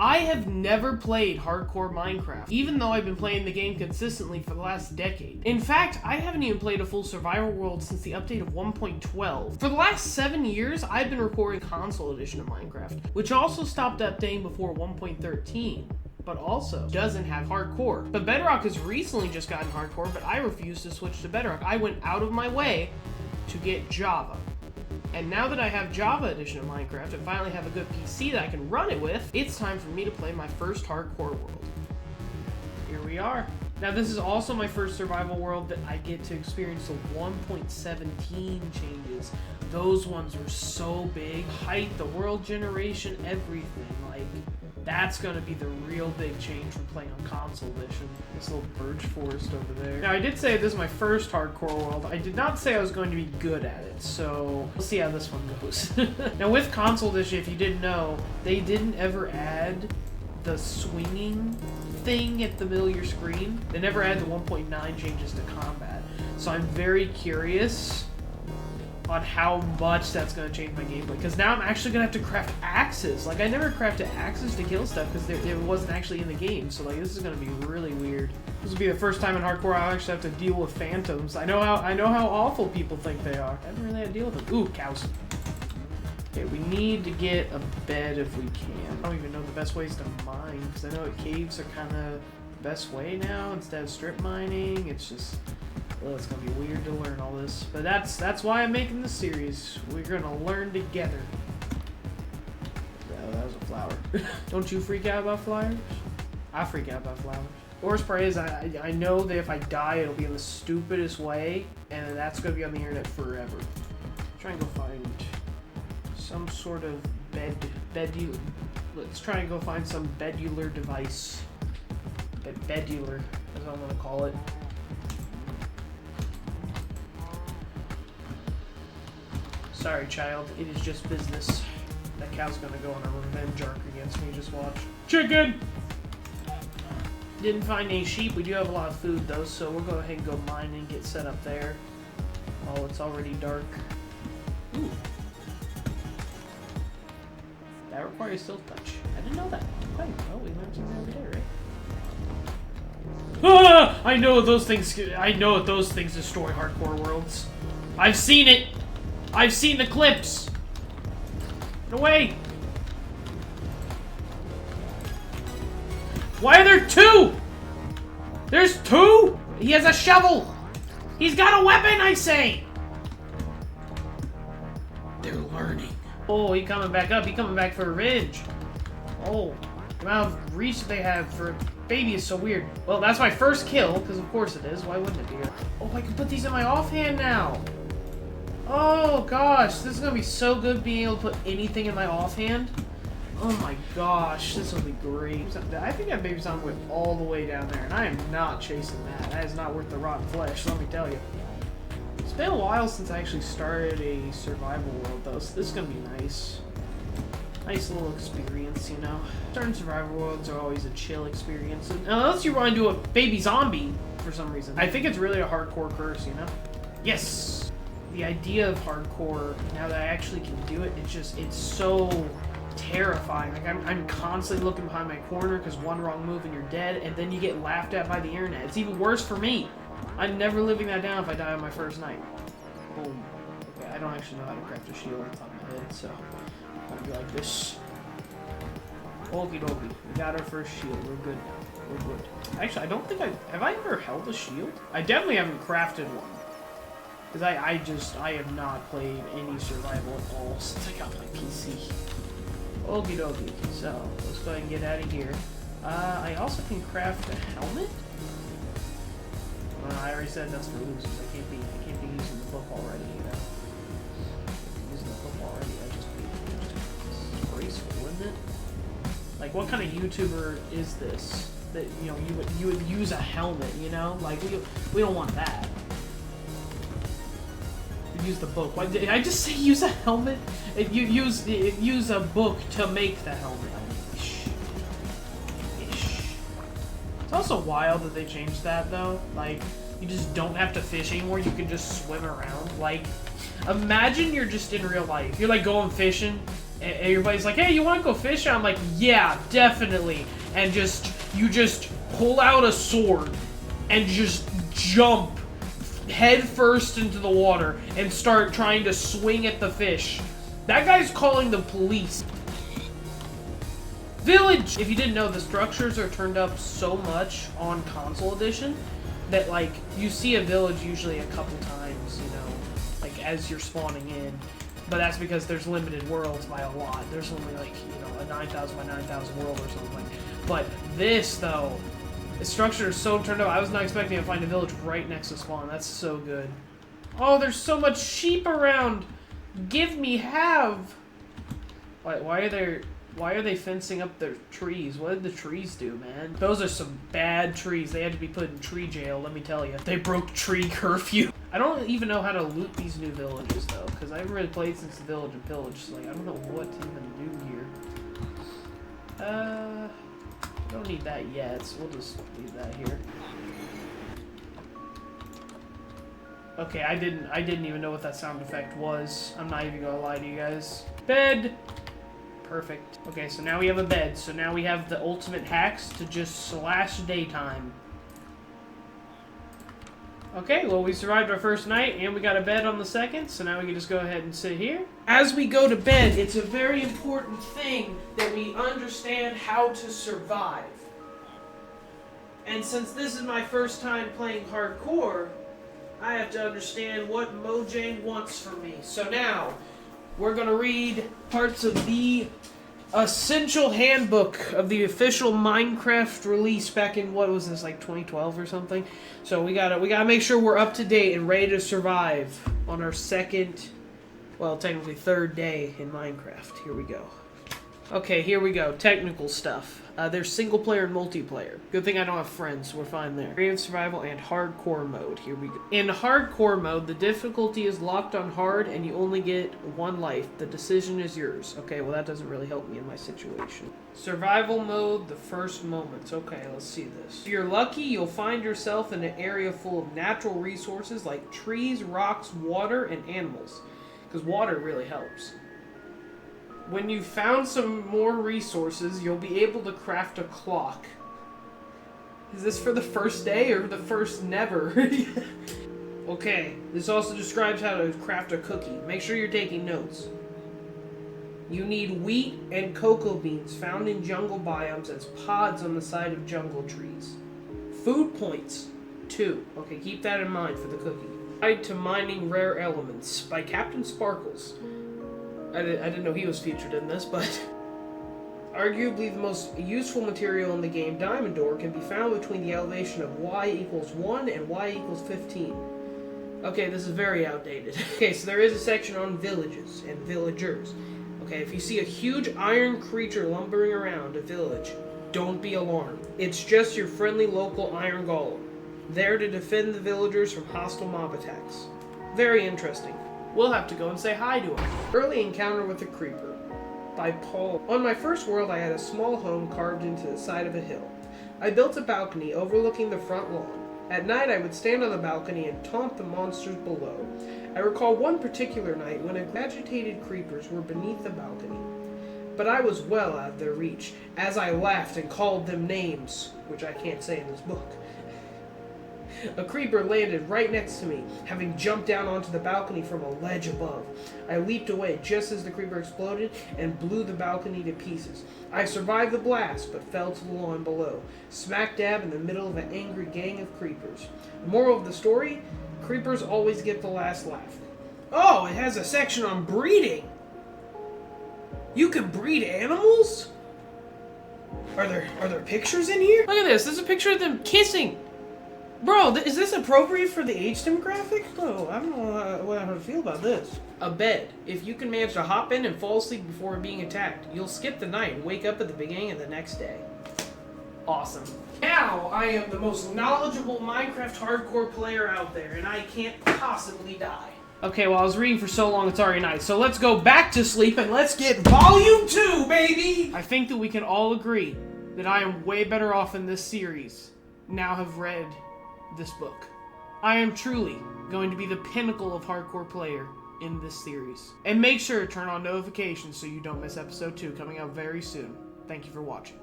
I have never played hardcore Minecraft, even though I've been playing the game consistently for the last decade. In fact, I haven't even played a full survival world since the update of 1.12. For the last 7 years, I've been recording console edition of Minecraft, which also stopped updating before 1.13. But also doesn't have hardcore. But Bedrock has recently just gotten hardcore, but I refuse to switch to Bedrock. I went out of my way to get Java. And now that I have Java edition of Minecraft and finally have a good PC that I can run it with, it's time for me to play my first hardcore world. Here we are. Now this is also my first survival world that I get to experience the 1.17 changes. Those ones were so big. Height, the world generation, everything. Like, that's gonna be the real big change from playing on console edition. This little birch forest over there. Now I did say this is my first hardcore world. I did not say I was going to be good at it, so we'll see how this one goes. Now with console edition, if you didn't know, they didn't ever add the swinging thing at the middle of your screen. They never added the 1.9 changes to combat. So I'm very curious on how much that's going to change my gameplay. Because now I'm actually going to have to craft axes. Like, I never crafted axes to kill stuff because it wasn't actually in the game. So, like, this is going to be really weird. This will be the first time in hardcore I'll actually have to deal with phantoms. I know how awful people think they are. I haven't really had to deal with them. Ooh, cows. Okay, we need to get a bed if we can. I don't even know the best ways to mine, because I know that caves are kind of the best way now instead of strip mining. It's just... well, it's gonna be weird to learn all this, but that's why I'm making this series. We're gonna learn together. Oh, that was a flower. Don't you freak out about flowers? I freak out about flowers. Worst part is I know that if I die, it'll be in the stupidest way, and that's gonna be on the internet forever. Try and go find some sort of let's try and go find some bedular device. Bedular, that's what I'm gonna call it. Sorry, child. It is just business. That cow's gonna go on a revenge arc against me. Just watch. Chicken! Didn't find any sheep. We do have a lot of food, though, so we'll go ahead and go mine and get set up there. Oh, it's already dark. Ooh. That requires silk touch. I didn't know that. Okay. Well, we learn something every day, right? Ah! I know those things destroy hardcore worlds. I've seen it! I've seen the clips! Get away! Why are there two? There's two? He has a shovel! He's got a weapon, I say! They're learning. Oh, he coming back up. He coming back for revenge. Oh, the amount of reach they have for a baby is so weird. Well, that's my first kill, because of course it is. Why wouldn't it be? Oh, I can put these in my offhand now. Oh gosh, this is gonna be so good being able to put anything in my offhand. Oh my gosh, this will be great. I think that baby zombie went all the way down there, and I am not chasing that. That is not worth the rotten flesh, let me tell you. It's been a while since I actually started a survival world, though, so this is gonna be nice. Nice little experience, you know. Starting survival worlds are always a chill experience, unless you run into a baby zombie for some reason. I think it's really a hardcore curse, you know? Yes! The idea of hardcore, now that I actually can do it, it's so terrifying. Like, I'm constantly looking behind my corner because one wrong move and you're dead, and then you get laughed at by the internet. It's even worse for me. I'm never living that down if I die on my first night. Boom. Okay, I don't actually know how to craft a shield on top of my head, so I'm gonna be like this. Okie dokie. We got our first shield. We're good now. We're good. Actually, I don't think have I ever held a shield? I definitely haven't crafted one. Because I have not played any survival at all since I got my PC. Okie dokie. So, let's go ahead and get out of here. I also can craft a helmet? Well, I already said that's for losers. I can't be using the book already, you know? Using the book already, I just be graceful, isn't it? Like, what kind of YouTuber is this? That, you know, you would use a helmet, you know? Like, we don't want that. Use the book. Why did I just say use a helmet? Use a book to make the helmet. Ish. It's also wild that they changed that though. Like, you just don't have to fish anymore. You can just swim around. Like, imagine you're just in real life. You're like going fishing, And everybody's like, hey, you want to go fishing? I'm like, yeah, definitely. And you just pull out a sword and just jump head first into the water and start trying to swing at the fish. That guy's calling the police. Village! If you didn't know, the structures are turned up so much on console edition that, like, you see a village usually a couple times, you know, like, as you're spawning in. But that's because there's limited worlds by a lot. There's only, like, you know, a 9,000 by 9,000 world or something. But this, though, the structure is so turned up. I was not expecting to find a village right next to spawn. That's so good. Oh, there's so much sheep around! Give me have! Why are they fencing up their trees? What did the trees do, man? Those are some bad trees. They had to be put in tree jail, let me tell you. They broke tree curfew. I don't even know how to loot these new villages, though, because I haven't really played since the Village and Pillage. So, like, I don't know what to even do here. Don't need that yet, so we'll just leave that here. Okay, I didn't even know what that sound effect was. I'm not even gonna lie to you guys. Bed! Perfect. Okay, so now we have a bed. So now we have the ultimate hacks to just slash daytime. Okay, well, we survived our first night, and we got a bed on the second, so now we can just go ahead and sit here. As we go to bed, it's a very important thing that we understand how to survive. And since this is my first time playing hardcore, I have to understand what Mojang wants from me. So now, we're gonna read parts of the essential handbook of the official Minecraft release back in, what was this, like 2012 or something? So we gotta make sure we're up to date and ready to survive on our second, well, technically third day in Minecraft. Here we go. Okay, here we go. Technical stuff. There's single player and multiplayer. Good thing I don't have friends, so we're fine there. Creative survival and hardcore mode. Here we go. In hardcore mode, the difficulty is locked on hard and you only get one life. The decision is yours. Okay, well that doesn't really help me in my situation. Survival mode, the first moments. Okay, let's see this. If you're lucky, you'll find yourself in an area full of natural resources like trees, rocks, water, and animals. Because water really helps. When you've found some more resources, you'll be able to craft a clock. Is this for the first day or the first never? Okay, this also describes how to craft a cookie. Make sure you're taking notes. You need wheat and cocoa beans found in jungle biomes as pods on the side of jungle trees. Food points, 2. Okay, keep that in mind for the cookie. Guide to Mining Rare Elements by Captain Sparkles. I didn't know he was featured in this, but arguably the most useful material in the game, Diamond Ore, can be found between the elevation of y=1 and y=15. Okay, this is very outdated. Okay, so there is a section on villages and villagers. Okay, if you see a huge iron creature lumbering around a village, don't be alarmed. It's just your friendly local iron golem, there to defend the villagers from hostile mob attacks. Very interesting. We'll have to go and say hi to him. Early Encounter with a Creeper by Paul. On my first world, I had a small home carved into the side of a hill. I built a balcony overlooking the front lawn. At night, I would stand on the balcony and taunt the monsters below. I recall one particular night when agitated creepers were beneath the balcony. But I was well out of their reach, as I laughed and called them names, which I can't say in this book. A creeper landed right next to me, having jumped down onto the balcony from a ledge above. I leaped away just as the creeper exploded and blew the balcony to pieces. I survived the blast, but fell to the lawn below, smack dab in the middle of an angry gang of creepers. The moral of the story? Creepers always get the last laugh. Oh, it has a section on breeding! You can breed animals? Are there pictures in here? Look at this, there's a picture of them kissing! Bro, is this appropriate for the age demographic? Oh, I don't know how to feel about this. A bed. If you can manage to hop in and fall asleep before being attacked, you'll skip the night and wake up at the beginning of the next day. Awesome. Now, I am the most knowledgeable Minecraft hardcore player out there, and I can't possibly die. Okay, well, I was reading for so long, it's already night. So let's go back to sleep and let's get Volume 2, baby! I think that we can all agree that I am way better off in this series now have read this book. I am truly going to be the pinnacle of hardcore player in this series. And make sure to turn on notifications so you don't miss episode 2 coming out very soon. Thank you for watching.